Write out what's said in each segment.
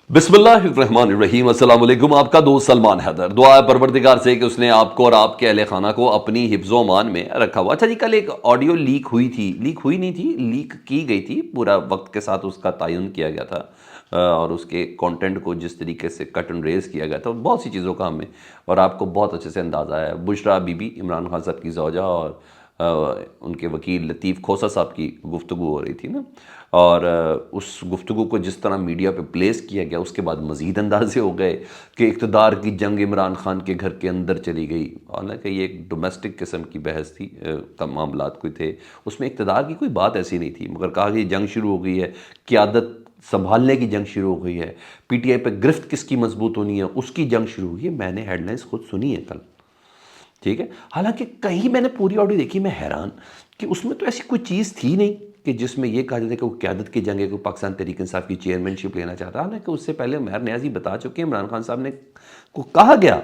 बिस्मिल्लाहिर्रहमानिर्रहीम। अस्सलाम वालेकुम। आपका दोस्त सलमान हैदर। दुआ है परवरदिगार से कि उसने आपको और आपके अहले खाना को अपनी हिफ्ज़ो अमान में रखा हुआ। अच्छा जी, कल एक ऑडियो लीक हुई थी, लीक हुई नहीं थी, लीक की गई थी, पूरा वक्त के साथ उसका तयन किया गया था और उसके कंटेंट को जिस तरीके से कट एंड रेज किया गया था, बहुत सी चीज़ों का हमें और आपको बहुत अच्छे से अंदाज़ा है। बुशरा बीबी, इमरान खान साहब की ज़ौजा, और उनके वकील लतीफ़ खोसा साहब की गुफ्तगू हो रही थी ना, और उस गुफ्तगू को जिस तरह मीडिया पे प्लेस किया गया, उसके बाद मज़ीद अंदाजे हो गए कि इक़्तिदार की जंग इमरान खान के घर के अंदर चली गई। हालांकि ये एक डोमेस्टिक किस्म की बहस थी, मामलात कोई थे, उसमें इक़्तिदार की कोई बात ऐसी नहीं थी, मगर कहा कि जंग शुरू हो गई है, क़यादत संभालने की जंग शुरू हो गई है, पीटीआई पे गिरफ्त किसकी मजबूत होनी है उसकी जंग शुरू हुई है। मैंने हेडलाइंस खुद सुनी है कल, ठीक है। हालांकि कहीं मैंने पूरी ऑडियो देखी, मैं हैरान कि उसमें तो ऐसी कोई चीज़ थी नहीं कि जिसमें ये कहा जाता है कि वो क़यादत की जंग है, को पाकिस्तान तहरीक इंसाफ की चेयरमैनशिप लेना चाहता। हालांकि उससे पहले उमर नियाज़ी बता चुके हैं, इमरान खान साहब ने को कहा गया,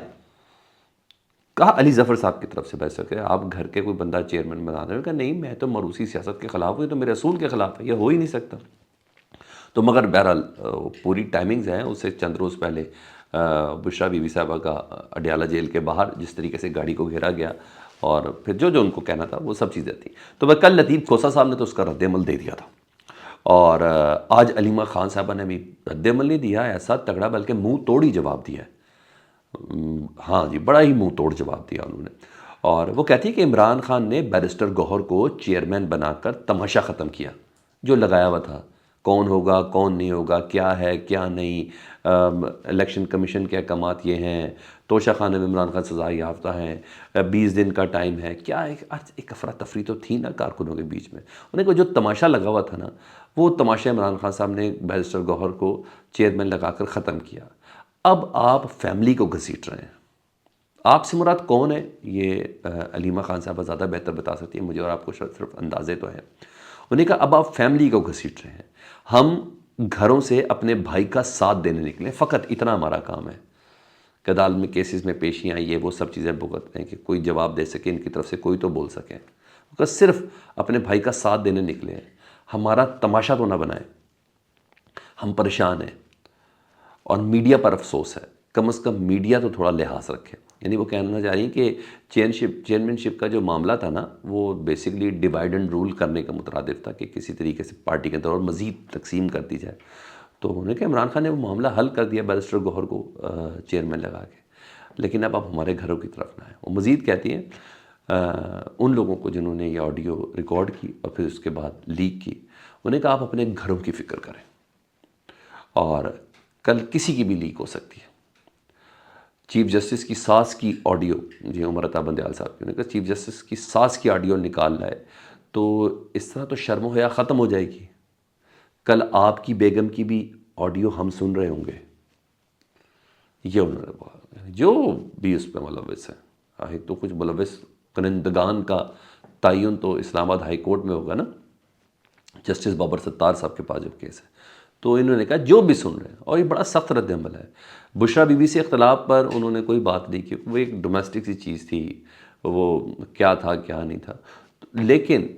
कहा अली ज़फ़र साहब की तरफ से बहस है आप घर के कोई बंदा चेयरमैन बना दें, कहा नहीं मैं तो मरूसी सियासत के ख़िलाफ़ हूँ, तो मेरे असूल के ख़िलाफ़ है, ये हो ही नहीं सकता। तो मगर बहरहाल पूरी टाइमिंग्स हैं, उससे चंद रोज़ पहले बुशरा बीबी साहबा का अडियाला जेल के बाहर जिस तरीके से गाड़ी को घेरा गया और फिर जो जो उनको कहना था वो सब चीज़ें थी। तो वह कल लतीफ़ खोसा साहब ने तो उसका रद्द-ए-अमल दे दिया था, और आज अलीमा खान साहबा ने भी रद्द-ए-अमल नहीं दिया ऐसा तगड़ा, बल्कि मुंह तोड़ ही जवाब दिया है। हाँ जी, बड़ा ही मुंह तोड़ जवाब दिया उन्होंने। और वो कहती है कि इमरान खान ने बैरिस्टर गौहर को चेयरमैन बनाकर तमाशा ख़त्म किया जो लगाया हुआ था, कौन होगा कौन नहीं होगा, क्या है क्या नहीं, इलेक्शन कमीशन के अहकामात ये हैं, तोशा खाने में इमरान खान सज़ा याफ्ता हैं, 20 दिन का टाइम है, क्या एक अफरा तफरी तो थी ना कारकुनों के बीच में। उन्हें को जो तमाशा लगा हुआ था ना, वो तमाशा इमरान खान साहब ने बैरिस्टर गौहर को चेयरमैन लगाकर ख़त्म किया। अब आप फैमिली को घसीट रहे हैं। आपसे मुराद कौन है ये अलीमा खान साहब ज़्यादा बेहतर बता सकती है मुझे, और आपको सिर्फ अंदाजे तो हैं। उन्हें कहा अब आप फैमिली को घसीट रहे हैं, हम घरों से अपने भाई का साथ देने निकले, फ़कत इतना हमारा काम है कि अदालत में केसेस में पेशियाँ ये वो सब चीज़ें भुगत रहे हैं कि कोई जवाब दे सके, इनकी तरफ से कोई तो बोल सके, तो सिर्फ अपने भाई का साथ देने निकले हैं, हमारा तमाशा तो ना बनाए, हम परेशान हैं। और मीडिया पर अफसोस है, कम से कम मीडिया तो थोड़ा लिहाज रखे। यानी वो कहना चाह रही हैं कि चेयरमैनशिप का जो मामला था ना, वो बेसिकली डिवाइड एंड रूल करने का मुतरादिफ था कि किसी तरीके से पार्टी के अंदर और मज़ीद तकसीम कर दी जाए। तो उन्होंने कहा इमरान खान ने वो मामला हल कर दिया बैरिस्टर गौहर को चेयरमैन लगा के, लेकिन अब आप हमारे घरों की तरफ ना आए। वो मज़ीद कहती हैं उन लोगों को जिन्होंने ये ऑडियो रिकॉर्ड की और फिर उसके बाद लीक की, उन्हें कहा आप अपने घरों की फ़िक्र करें, और कल किसी की भी लीक हो सकती है। चीफ जस्टिस की सास की ऑडियो, जी उमर अता बंदयाल साहब की, उन्होंने कहा चीफ जस्टिस की सास की ऑडियो निकाल लाए तो इस तरह तो शर्म हया ख़त्म हो जाएगी। कल आपकी बेगम की भी ऑडियो हम सुन रहे होंगे, ये उन्होंने बोला। जो भी उस पर मुलव्वस है, आए तो कुछ मुलव्वस कनिंदगान का तयन तो इस्लामाबाद हाई कोर्ट में होगा ना, जस्टिस बाबर सत्तार साहब के पास जो केस है। तो इन्होंने कहा जो भी सुन रहे हैं, और ये बड़ा सख्त रद्द-ए-अमल है। बुशरा बीबी से इख्तलाफ पर उन्होंने कोई बात नहीं की, वो एक डोमेस्टिक सी चीज़ थी, वो क्या था क्या नहीं था, लेकिन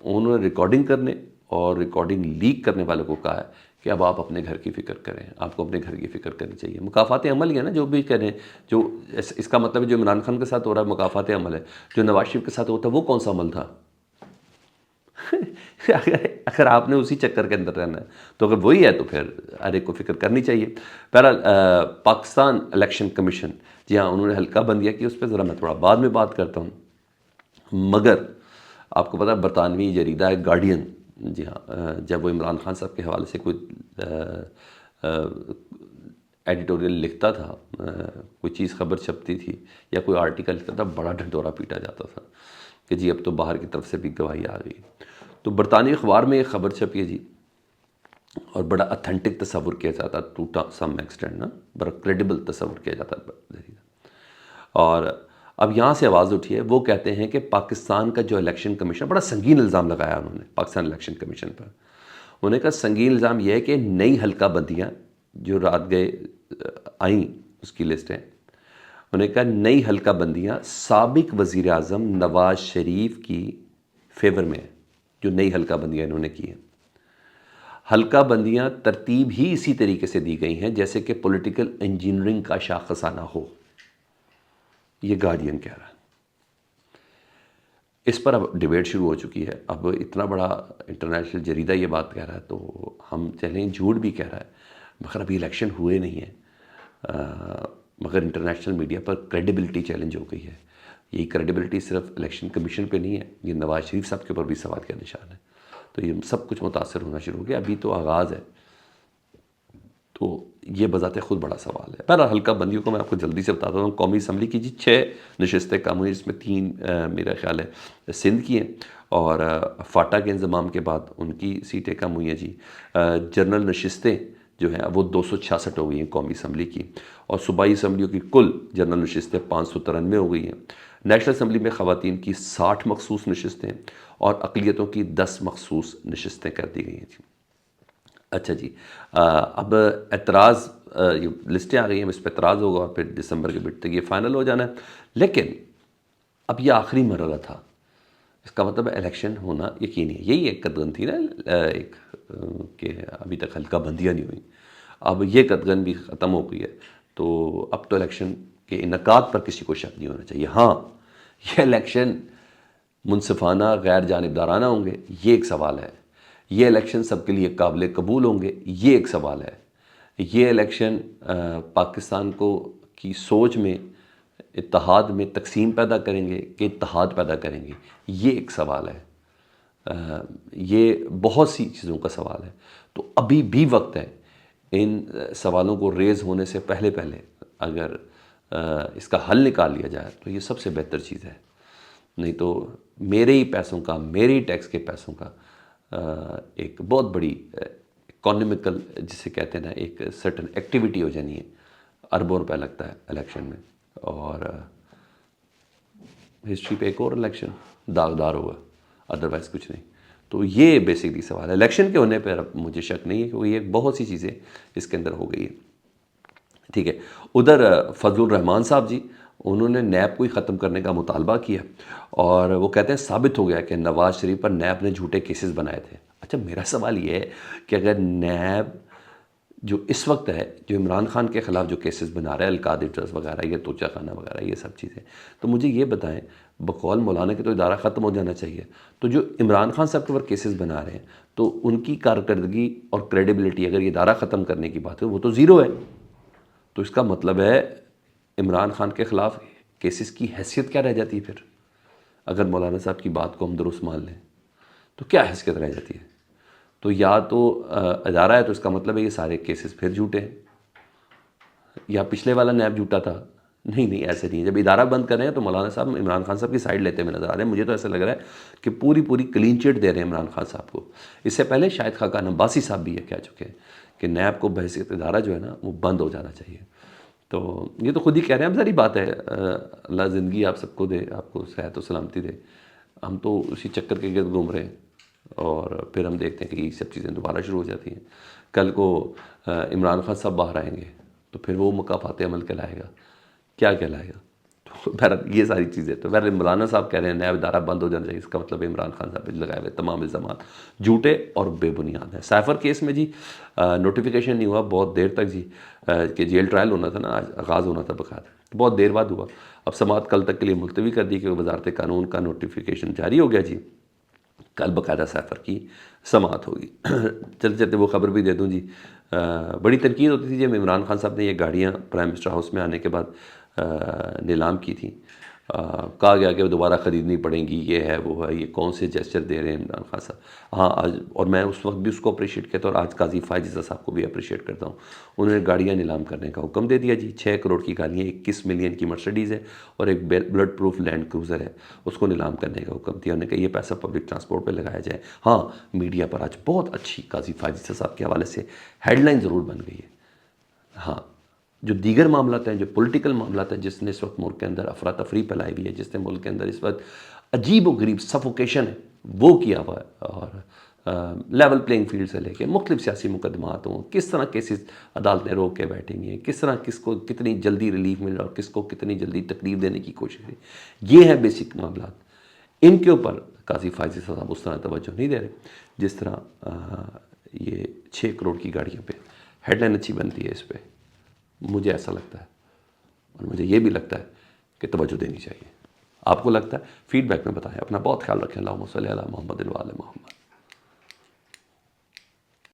उन्होंने रिकॉर्डिंग करने और रिकॉर्डिंग लीक करने वालों को कहा है कि अब आप अपने घर की फ़िक्र करें, आपको अपने घर की फ़िक्र करनी चाहिए। मुकाफ़ात अमल ही है ना, जो भी करें, जो इसका मतलब है जो इमरान खान के साथ हो रहा है मुकाफ़ात अमल है, जो नवाज शरीफ के साथ होता है वो कौन सा अमल था? अगर आपने उसी चक्कर के अंदर रहना है, तो अगर वही है तो फिर हर एक को फ़िक्र करनी चाहिए। बहरहाल पाकिस्तान इलेक्शन कमीशन, जी हाँ, उन्होंने हल्का बंदिया की, उस पर ज़रा मैं थोड़ा बाद में बात करता हूँ। मगर आपको पता है बरतानवी जरीदा है गार्डियन, जी हाँ, जब वो इमरान खान साहब के हवाले से कोई एडिटोरियल लिखता था, कोई चीज़ खबर छपती थी या कोई आर्टिकल लिखता था, बड़ा ढिंढोरा पीटा जाता था कि जी अब तो बाहर की तरफ से भी गवाही आ गई। तो बरतानी अखबार में एक ख़बर छपी है जी, और बड़ा अथेंटिक तस्वुर किया जाता टू सम एक्सटेंट ना, बड़ा क्रेडिबल तस्वुर किया जाता। और अब यहाँ से आवाज़ उठी है, वो कहते हैं कि पाकिस्तान का जो इलेक्शन कमीशन, बड़ा संगीन इल्ज़ाम लगाया उन्होंने पाकिस्तान इलेक्शन कमीशन पर। उन्होंने कहा संगीन इल्ज़ाम यह है कि नई हल्का बंदियाँ जो रात गए आई, उसकी लिस्ट है। उन्होंने कहा नई हल्का बंदियाँ साबिक वज़ीर आज़म नवाज़ शरीफ की फेवर में है, जो नई हल्का बंदियाँ इन्होंने की है। حلقہ بندیاں ترتیب ہی اسی طریقے سے دی گئی ہیں جیسے کہ پولیٹیکل انجینئرنگ کا شاخسانہ ہو، یہ گارڈین کہہ رہا ہے۔ اس پر اب ڈیبیٹ شروع ہو چکی ہے، اب اتنا بڑا انٹرنیشنل جریدہ یہ بات کہہ رہا ہے تو ہم چلیں جھوٹ بھی کہہ رہا ہے، مگر ابھی الیکشن ہوئے نہیں ہیں، مگر انٹرنیشنل میڈیا پر کریڈیبلٹی چیلنج ہو گئی ہے۔ یہ کریڈیبلٹی صرف الیکشن کمیشن پہ نہیں ہے، یہ نواز شریف صاحب کے اوپر بھی سوال کا نشان ہے، تو یہ سب کچھ متاثر ہونا شروع ہو گیا، ابھی تو آغاز ہے، تو یہ بذات خود بڑا سوال ہے۔ پہلا حلقہ بندیوں کو میں آپ کو جلدی سے بتاتا ہوں۔ قومی اسمبلی کی 6 نشستیں کم ہوئی، اس میں 3 میرا خیال ہے سندھ کی ہیں، اور فاٹا کے انضمام کے بعد ان کی سیٹیں کم ہوئی ہیں جی۔ جنرل نشستیں جو ہیں وہ 266 ہو گئی ہیں قومی اسمبلی کی، اور صوبائی اسمبلیوں کی کل جنرل نشستیں 593 ہو گئی ہیں۔ نیشنل اسمبلی میں خواتین کی 60 مخصوص نشستیں اور اقلیتوں کی 10 مخصوص نشستیں کر دی گئی ہیں جی۔ اچھا جی، اب اعتراض، یہ لسٹیں آ گئی ہیں، اس پہ اعتراض ہوگا اور پھر دسمبر کے بیچ تک یہ فائنل ہو جانا ہے، لیکن اب یہ آخری مرحلہ تھا، اس کا مطلب الیکشن ہونا یقینی ہے۔ یہی ایک قدغن تھی نا ایک کہ ابھی تک حلقہ بندیاں نہیں ہوئیں، اب یہ قدغن بھی ختم ہو گئی ہے، تو اب تو الیکشن کے انعقاد پر کسی کو شک نہیں ہونا چاہیے۔ ہاں، یہ الیکشن منصفانہ غیر جانبدارانہ ہوں گے، یہ ایک سوال ہے۔ یہ الیکشن سب کے لیے قابل قبول ہوں گے، یہ ایک سوال ہے۔ یہ الیکشن پاکستان کو کی سوچ میں، اتحاد میں تقسیم پیدا کریں گے کہ اتحاد پیدا کریں گے، یہ ایک سوال ہے۔ یہ بہت سی چیزوں کا سوال ہے، تو ابھی بھی وقت ہے۔ ان سوالوں کو ریز ہونے سے پہلے اگر اس کا حل نکال لیا جائے تو یہ سب سے بہتر چیز ہے، نہیں تو میرے ہی پیسوں کا، میرے ہی ٹیکس کے پیسوں کا ایک بہت بڑی اکانومیکل جسے کہتے ہیں نا ایک سرٹن ایکٹیویٹی ہو جانی ہے، اربوں روپے لگتا ہے الیکشن میں، اور ہسٹری پہ ایک اور الیکشن داغدار ہوا، ادروائز کچھ نہیں۔ تو یہ بیسکلی سوال ہے، الیکشن کے ہونے پر اب مجھے شک نہیں ہے کہ یہ بہت سی چیزیں اس کے اندر ہو گئی ہیں، ٹھیک ہے۔ ادھر فضل الرحمان صاحب جی، انہوں نے نیب کو ہی ختم کرنے کا مطالبہ کیا، اور وہ کہتے ہیں ثابت ہو گیا کہ نواز شریف پر نیب نے جھوٹے کیسز بنائے تھے۔ اچھا، میرا سوال یہ ہے کہ اگر نیب جو اس وقت ہے، جو عمران خان کے خلاف جو کیسز بنا رہا ہے، القادری ٹرسٹ وغیرہ، یہ توچہ خانہ وغیرہ، یہ سب چیزیں، تو مجھے یہ بتائیں، بقول مولانا کے تو ادارہ ختم ہو جانا چاہیے، تو جو عمران خان صاحب کے اوپر کیسز بنا رہے ہیں، تو ان کی کارکردگی اور کریڈیبلٹی اگر یہ ادارہ ختم کرنے کی بات ہے وہ تو زیرو ہے، تو اس کا مطلب ہے عمران خان کے خلاف کیسز کی حیثیت کیا رہ جاتی ہے پھر؟ اگر مولانا صاحب کی بات کو ہم درست مان لیں تو کیا حیثیت رہ جاتی ہے؟ تو یا تو ادارہ ہے تو اس کا مطلب ہے یہ سارے کیسز پھر جھوٹے ہیں، یا پچھلے والا نیب جھوٹا تھا۔ نہیں، ایسے نہیں ہے۔ جب ادارہ بند کر رہے ہیں تو مولانا صاحب عمران خان صاحب کی سائڈ لیتے ہوئے نظر آ رہے ہیں۔ مجھے تو ایسا لگ رہا ہے کہ پوری کلین چٹ دے رہے ہیں عمران خان صاحب کو۔ اس سے پہلے شاید خاقان عباسی صاحب بھی یہ کہہ چکے ہیں کہ نیب کو بحیثیت ادارہ جو ہے نا وہ بند ہو جانا چاہیے۔ تو یہ تو خود ہی کہہ رہے ہیں، اب ظاہری بات ہے، اللہ زندگی آپ سب کو دے، آپ کو صحت و سلامتی دے، ہم تو اسی چکر کے گرد گھوم رہے ہیں، اور پھر ہم دیکھتے ہیں کہ یہ سب چیزیں دوبارہ شروع ہو جاتی ہیں۔ کل کو عمران خان صاحب باہر آئیں گے تو پھر وہ مکافات عمل کہلائے گا، کیا کہلائے گا؟ تو بہرحال یہ ساری چیزیں، تو بہرحال مولانا صاحب کہہ رہے ہیں نیب ادارہ بند ہو جانا چاہیے، اس کا مطلب عمران خان صاحب پہ لگائے ہوئے تمام الزامات جھوٹے اور بے بنیاد ہیں۔ سائفر کیس میں جی نوٹیفیکیشن نہیں ہوا بہت دیر تک جی، کہ جیل ٹرائل ہونا تھا نا، آج آغاز ہونا تھا باقاعدہ، بہت دیر بعد ہوا۔ اب سماعت کل تک کے لیے ملتوی کر دی کہ وزارت قانون کا نوٹیفیکیشن جاری ہو گیا جی، کل باقاعدہ سائفر کی سماعت ہوگی۔ چلتے چلتے وہ خبر بھی دے دوں جی، بڑی تنقید ہوتی تھی جب عمران خان صاحب نے یہ گاڑیاں پرائم منسٹر ہاؤس میں آنے کے بعد نیلام کی تھیں، کہا گیا کہ وہ دوبارہ خریدنی پڑیں گی، یہ ہے وہ ہے، یہ کون سے جیسچر دے رہے ہیں عمران خان صاحب۔ ہاں آج، اور میں اس وقت بھی اس کو اپریشیٹ کرتا ہوں، اور آج قاضی فائز صاحب کو بھی اپریشیٹ کرتا ہوں، انہوں نے گاڑیاں نیلام کرنے کا حکم دے دیا جی۔ 6 کروڑ کی گاڑیاں، 21 ملین کی مرسڈیز ہے اور ایک بلٹ پروف لینڈ کروزر ہے، اس کو نیلام کرنے کا حکم دیا۔ انہوں نے کہا یہ پیسہ پبلک ٹرانسپورٹ پہ لگایا جائے۔ ہاں، میڈیا پر آج بہت اچھی قاضی فائز صاحب کے حوالے سے ہیڈ لائن ضرور بن گئی ہے۔ ہاں، جو دیگر معاملات ہیں، جو پولیٹیکل معاملات ہیں، جس نے اس وقت ملک کے اندر افراتفری پھیلائی ہوئی ہے، جس نے ملک کے اندر اس وقت عجیب و غریب سفوکیشن ہے وہ کیا ہوا ہے، اور لیول پلینگ فیلڈ سے لے کے مختلف سیاسی مقدمات ہوں، کس طرح کیسز عدالتیں روک کے بیٹھیں گی، کس طرح کس کو کتنی جلدی ریلیف مل رہا اور کس کو کتنی جلدی تکلیف دینے کی کوشش ہے، یہ ہیں بیسک معاملات۔ ان کے اوپر قاضی فائز صاحب اس طرح توجہ نہیں دے رہے جس طرح یہ 6 کروڑ کی گاڑیوں پہ ہیڈ لائن اچھی بنتی ہے اس پہ، مجھے ایسا لگتا ہے، اور مجھے یہ بھی لگتا ہے کہ توجہ دینی چاہیے۔ آپ کو لگتا ہے؟ فیڈ بیک میں بتائیں۔ اپنا بہت خیال رکھیں۔ اللہم صلی علی محمد و علی محمد۔